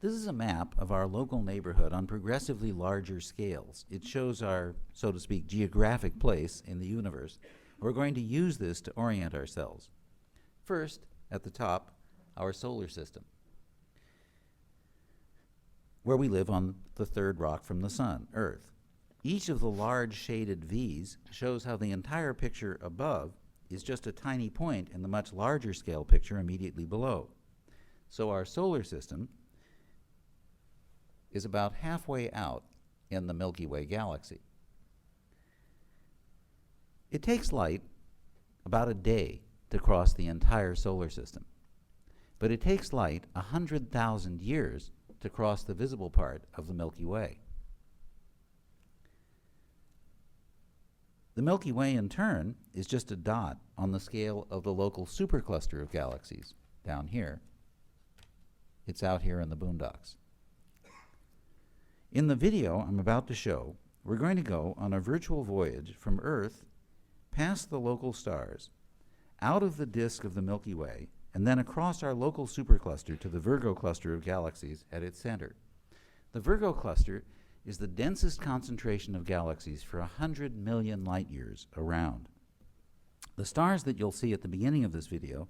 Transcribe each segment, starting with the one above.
This is a map of our local neighborhood on progressively larger scales. It shows our, so to speak, geographic place in the universe. We're going to use this to orient ourselves. First, at the top, our solar system, where we live on the third rock from the sun, Earth. Each of the large shaded V's shows how the entire picture above is just a tiny point in the much larger scale picture immediately below. So our solar system is about halfway out in the Milky Way galaxy. It takes light about a day to cross the entire solar system, but it takes light 100,000 years to cross the visible part of the Milky Way. The Milky Way, in turn, is just a dot on the scale of the local supercluster of galaxies down here. It's out here in the boondocks. In the video I'm about to show, we're going to go on a virtual voyage from Earth past the local stars, out of the disk of the Milky Way, and then across our local supercluster to the Virgo cluster of galaxies at its center. The Virgo cluster is the densest concentration of galaxies for 100 million light years around. The stars that you'll see at the beginning of this video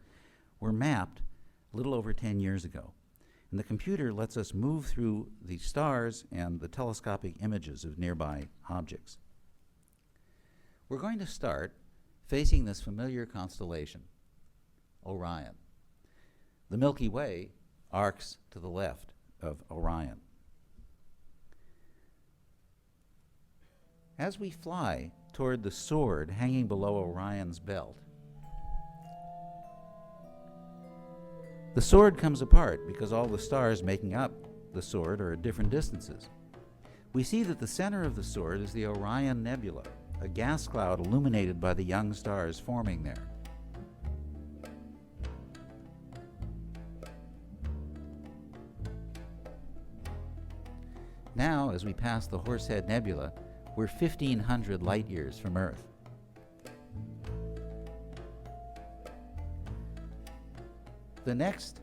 were mapped a little over 10 years ago. And the computer lets us move through the stars and the telescopic images of nearby objects. We're going to start facing this familiar constellation, Orion. The Milky Way arcs to the left of Orion. As we fly toward the sword hanging below Orion's belt, the sword comes apart because all the stars making up the sword are at different distances. We see that the center of the sword is the Orion Nebula, a gas cloud illuminated by the young stars forming there. Now, as we pass the Horsehead Nebula, we're 1,500 light years from Earth. The next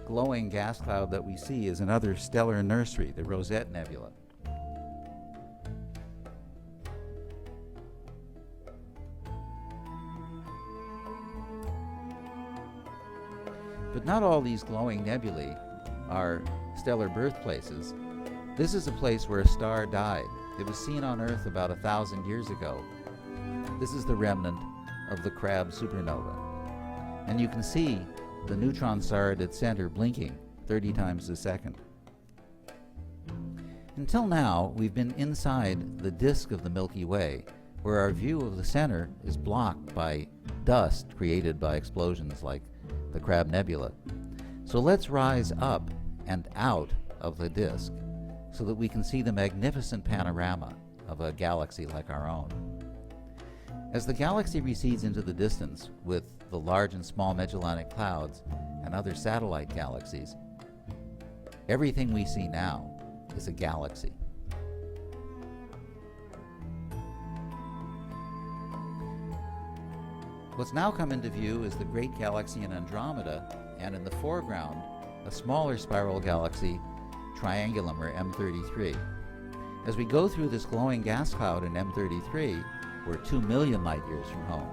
glowing gas cloud that we see is another stellar nursery, the Rosette Nebula. But not all these glowing nebulae are stellar birthplaces. This is a place where a star died. It was seen on Earth about 1,000 years ago. This is the remnant of the Crab supernova. And you can see the neutron star at its center blinking 30 times a second. Until now, we've been inside the disk of the Milky Way, where our view of the center is blocked by dust created by explosions like the Crab Nebula. So let's rise up and out of the disk so that we can see the magnificent panorama of a galaxy like our own. As the galaxy recedes into the distance with the large and small Magellanic Clouds and other satellite galaxies, everything we see now is a galaxy. What's now come into view is the great galaxy in Andromeda, and in the foreground, a smaller spiral galaxy, Triangulum, or M33. As we go through this glowing gas cloud in M33, we're 2 million light years from home.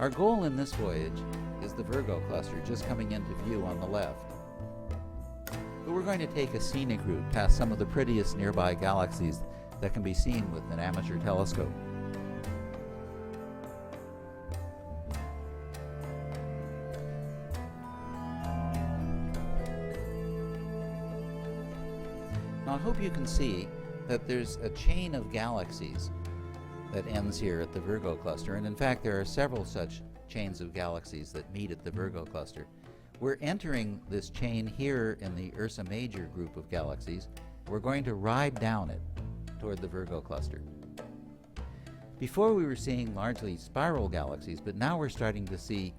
Our goal in this voyage is the Virgo cluster, just coming into view on the left. But we're going to take a scenic route past some of the prettiest nearby galaxies that can be seen with an amateur telescope. Now, I hope you can see that there's a chain of galaxies that ends here at the Virgo cluster, and in fact there are several such chains of galaxies that meet at the Virgo cluster. We're entering this chain here in the Ursa Major group of galaxies. We're going to ride down it toward the Virgo cluster. Before we were seeing largely spiral galaxies, but now we're starting to see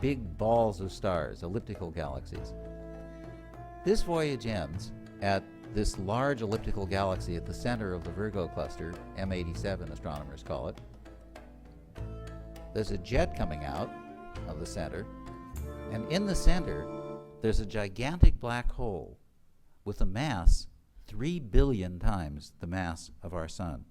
big balls of stars, elliptical galaxies. This voyage ends at this large elliptical galaxy at the center of the Virgo cluster, M87 astronomers call it. There's a jet coming out of the center, And in the center, there's a gigantic black hole with a mass 3 billion times the mass of our sun.